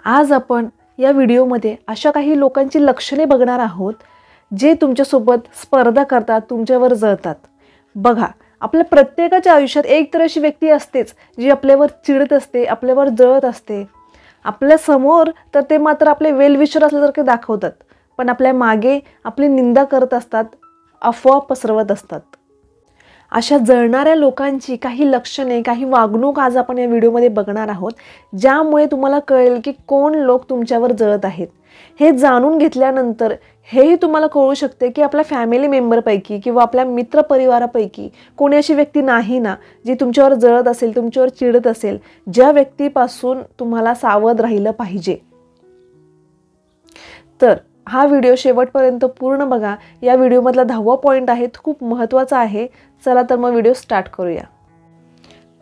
आज आपण या व्हिडिओमध्ये अशा काही लोकांची लक्षणे बघणार आहोत जे तुमच्यासोबत स्पर्धा करतात, तुमच्यावर जळतात। बघा, आपल्या प्रत्येकाच्या आयुष्यात एक तर अशी व्यक्ती असतेच जी आपल्यावर चिडत असते, आपल्यावर जळत असते। आपल्या समोर तर ते मात्र आपले वेलविशर असल्यासारखे दाखवतात, पण आपल्या मागे आपली निंदा करत असतात, अफवा पसरवत असतात। अशा जळणाऱ्या लोकांची काही लक्षणे, काही वागणूक आज आपण या व्हिडिओमध्ये बघणार आहोत, ज्यामुळे तुम्हाला कळेल की कोण लोक तुमच्यावर जळत आहेत। हे जाणून घेतल्यानंतर हेही तुम्हाला कळू शकते की आपल्या फॅमिली मेंबरपैकी किंवा आपल्या मित्रपरिवारापैकी कोणी अशी व्यक्ती नाही ना जी तुमच्यावर जळत असेल, तुमच्यावर चिडत असेल, ज्या व्यक्तीपासून तुम्हाला सावध राहिलं पाहिजे। तर हा व्हिडिओ शेवटपर्यंत पूर्ण बघा। या व्हिडिओमधला 10वा पॉइंट आहे, तो खूप महत्त्वाचा आहे। चला तर मग व्हिडिओ स्टार्ट करूया।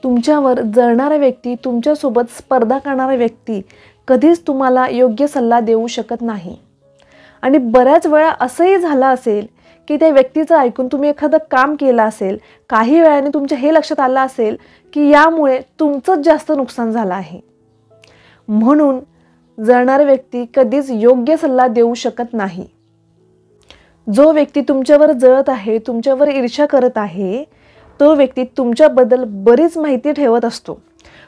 तुमच्यावर जळणारा व्यक्ती, तुमच्यासोबत स्पर्धा करणारा व्यक्ती कधीच तुम्हाला योग्य सल्ला देऊ शकत नाही। आणि बऱ्याच वेळा असंही झालं असेल की त्या व्यक्तीचं ऐकून तुम्ही एखादं काम केलं असेल, काही वेळाने तुमच्या हे लक्षात आलं असेल की यामुळे तुमचंच जास्त नुकसान झालं आहे। म्हणून जळणारा व्यक्ती कधीच योग्य सल्ला देऊ शकत नाही। जो व्यक्ती तुमच्यावर जळत आहे, तुमच्यावर ईर्ष्या करत आहे, तो व्यक्ती तुमच्याबद्दल बरीच माहिती ठेवत असतो।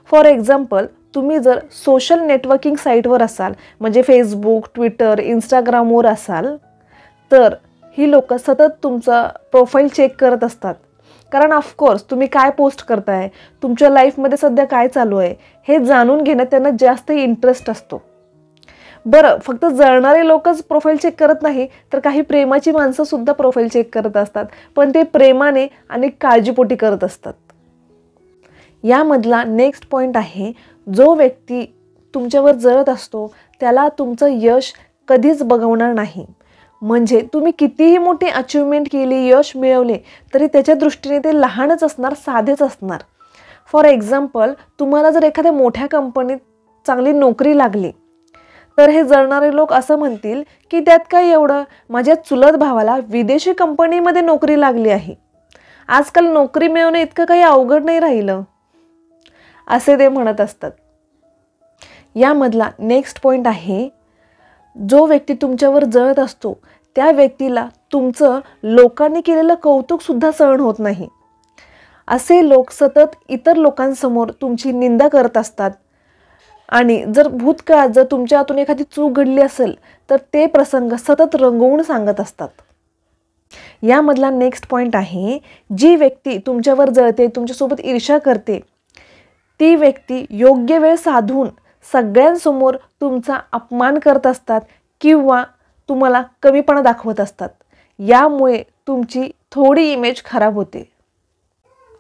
फॉर एक्झाम्पल, तुम्ही जर सोशल नेटवर्किंग साईटवर असाल, म्हणजे फेसबुक, ट्विटर, इंस्टाग्रामवर असाल, तर ही लोक सतत तुमचा प्रोफाईल चेक करत असतात। कारण ऑफकोर्स तुम्ही काय पोस्ट करताय, तुमच्या लाईफमध्ये सध्या काय चालू आहे हे जाणून घेण्यात त्यांना जास्त इंटरेस्ट असतो। बरं, फक्त जळणारे लोकच प्रोफाईल चेक करत नाही, तर काही प्रेमाची माणसं सुद्धा प्रोफाईल चेक करत असतात, पण ते प्रेमाने आणि काळजीपोटी करत असतात। यामधला नेक्स्ट पॉइंट आहे, जो व्यक्ती तुमच्यावर जळत असतो त्याला तुमचं यश कधीच बघवणार नाही। म्हणजे तुम्ही कितीही मोठी अचीवमेंट केली, यश मिळवले, तरी त्याच्या दृष्टीने ते लहानच असणार, साधेच असणार। फॉर एक्झाम्पल, तुम्हाला जर एखाद्या मोठ्या कंपनीत चांगली नोकरी लागली, तर हे जळणारे लोक असं म्हणतील की त्यात काय एवढं, माझ्या चुलत भावाला विदेशी कंपनीमध्ये नोकरी लागली आहे, आजकाल नोकरी मिळवणं इतकं काही अवघड नाही राहिलं, असे ते म्हणत असतात। यामधला नेक्स्ट पॉइंट आहे, जो व्यक्ती तुमच्यावर जळत असतो त्या व्यक्तीला तुमचं लोकांनी केलेलं कौतुक सुद्धा सहन होत नाही। असे लोक सतत इतर लोकांसमोर तुमची निंदा करत असतात आणि जर भूतकाळात जर तुमच्या हातून एखादी चूक घडली असेल तर ते प्रसंग सतत रंगवून सांगत असतात। यामधला नेक्स्ट पॉइंट आहे, जी व्यक्ती तुमच्यावर जळते, तुमच्यासोबत ईर्ष्या करते, ती व्यक्ती योग्य वेळ साधून सगळ्यांसमोर तुमचा अपमान करत असतात किंवा तुम्हाला कमीपणा दाखवत असतात। यामुळे तुमची थोडी इमेज खराब होते।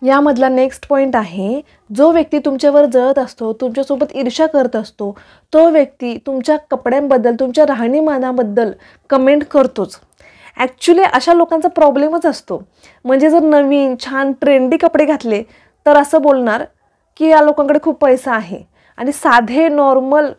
यामधला नेक्स्ट पॉइंट आहे, जो व्यक्ती तुमच्यावर जळत असतो, तुमच्यासोबत ईर्ष्या करत असतो, तो व्यक्ती तुमच्या कपड्यांबद्दल, तुमच्या राहणीमानाबद्दल कमेंट करतोच। ॲक्च्युली अशा लोकांचा प्रॉब्लेमच असतो, म्हणजे जर नवीन छान ट्रेंडी कपडे घातले तर असं बोलणार की या लोकांकडे खूप पैसा आहे, आणि साधे नॉर्मल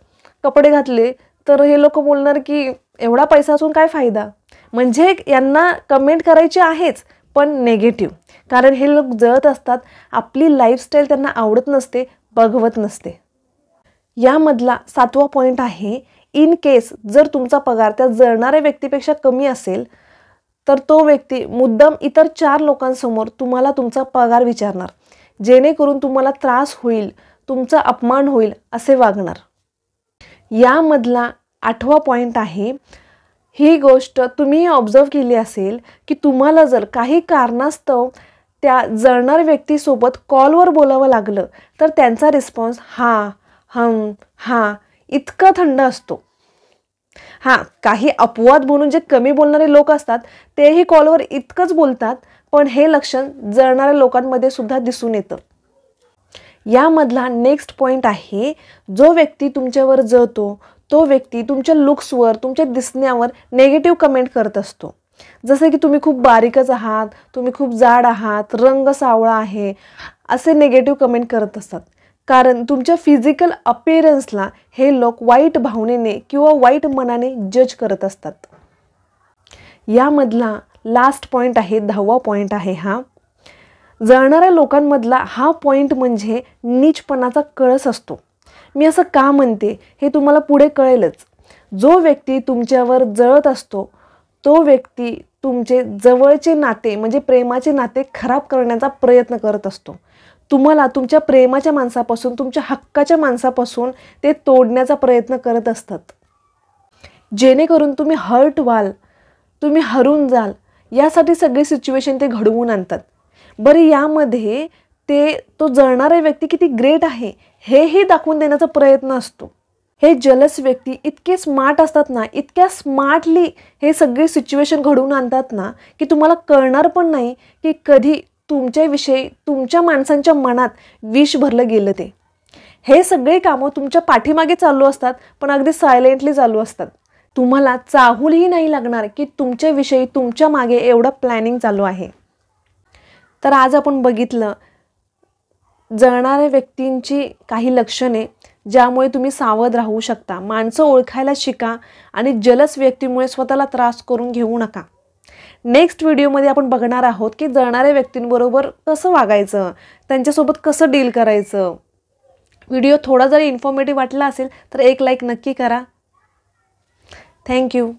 कपडे घातले तर हे लोक बोलणार की एवढा पैसा असून काय फायदा। म्हणजे यांना कमेंट करायची आहेच, पण नेगेटिव्ह, कारण हे लोक जळत असतात, आपली लाईफस्टाईल त्यांना आवडत नसते, बघवत नसते। यामधला 7वा पॉइंट आहे, इन केस जर तुमचा पगार त्या जळणाऱ्या व्यक्तीपेक्षा कमी असेल तर तो व्यक्ती मुद्दाम इतर 4 लोकांसमोर तुम्हाला तुमचा पगार विचारणार, जेणेकरून तुम्हाला त्रास होईल, तुमचा अपमान होईल असे वागणार। यामधला 8वा पॉइंट आहे, ही गोष्ट तुम्ही ऑब्झर्व केली असेल की तुम्हाला जर काही कारणास्तव त्या जळणाऱ्या व्यक्तीसोबत कॉलवर बोलावं लागलं तर त्यांचा रिस्पॉन्स हां, हां इतका थंड असतो। हां, काही अपवाद म्हणून जे कमी बोलणारे लोक असतात तेही कॉलवर इतकंच बोलतात, पण हे लक्षण जळणाऱ्या लोकांमध्ये सुद्धा दिसून येतं। यामधला नेक्स्ट पॉइंट आहे, जो व्यक्ती तुमच्यावर जळतो तो व्यक्ती तुमच्या लुक्सवर, तुमच्या दिसण्यावर नेगेटिव्ह कमेंट करत असतो। जसे की तुम्ही खूप बारीकच आहात, तुम्ही खूप जाड आहात, रंग सावळा आहे, असे नेगेटिव्ह कमेंट करत असतात। कारण तुमच्या फिजिकल अपीअरन्सला हे लोक वाईट भावनेने किंवा वाईट मनाने जज करत असतात। यामधला लास्ट पॉइंट आहे, 10वा पॉइंट आहे हा, जळणाऱ्या लोकांमधला हा पॉइंट म्हणजे नीचपणाचा कळस असतो। मी असं का म्हणते हे तुम्हाला पुढे कळेलच. जो व्यक्ती तुमच्यावर जळत असतो तो व्यक्ती तुमचे जवळचे नाते म्हणजे प्रेमाचे नाते खराब करण्याचा प्रयत्न करत असतो. तुम्हाला तुमच्या प्रेमाच्या माणसापासून, तुमच्या हक्काच्या माणसापासून ते तोडण्याचा प्रयत्न करत असतात, जेणेकरून तुम्ही हर्ट व्हाल, तुम्ही हरून जाल. यासाठी सगळी सिच्युएशन ते घडवून आणतात. बरं, यामध्ये तो जळणारा व्यक्ती किती ग्रेट आहे हेही दाखवून देण्याचा प्रयत्न असतो. हे जलस व्यक्ती इतके स्मार्ट असतात ना, इतक्या स्मार्टली हे सगळे सिच्युएशन घडवून आणतात ना, की तुम्हाला कळणार पण नाही की कधी तुमच्याविषयी तुमच्या माणसांच्या मनात विष भरलं गेलं. हे सगळे कामं तुमच्या पाठीमागे चालू असतात, पण अगदी सायलेंटली चालू असतात. तुम्हाला चाहूलही नाही लागणार की तुमच्याविषयी तुमच्या मागे एवढं प्लॅनिंग चालू आहे. तर आज आपण बघितलं जळणाऱ्या व्यक्तींची काही लक्षणे ज्यामुळे तुम्ही सावध राहू शकता. माणसं ओळखायला शिका आणि जलस व्यक्तीमुळे स्वतःला त्रास करून घेऊ नका. नेक्स्ट व्हिडिओमध्ये आपण बघणार आहोत की जळणाऱ्या व्यक्तींबरोबर कसं वागायचं, त्यांच्यासोबत कसं डील करायचं. व्हिडिओ थोडा जरी इन्फॉर्मेटिव्ह वाटला असेल तर एक लाईक नक्की करा. थँक्यू.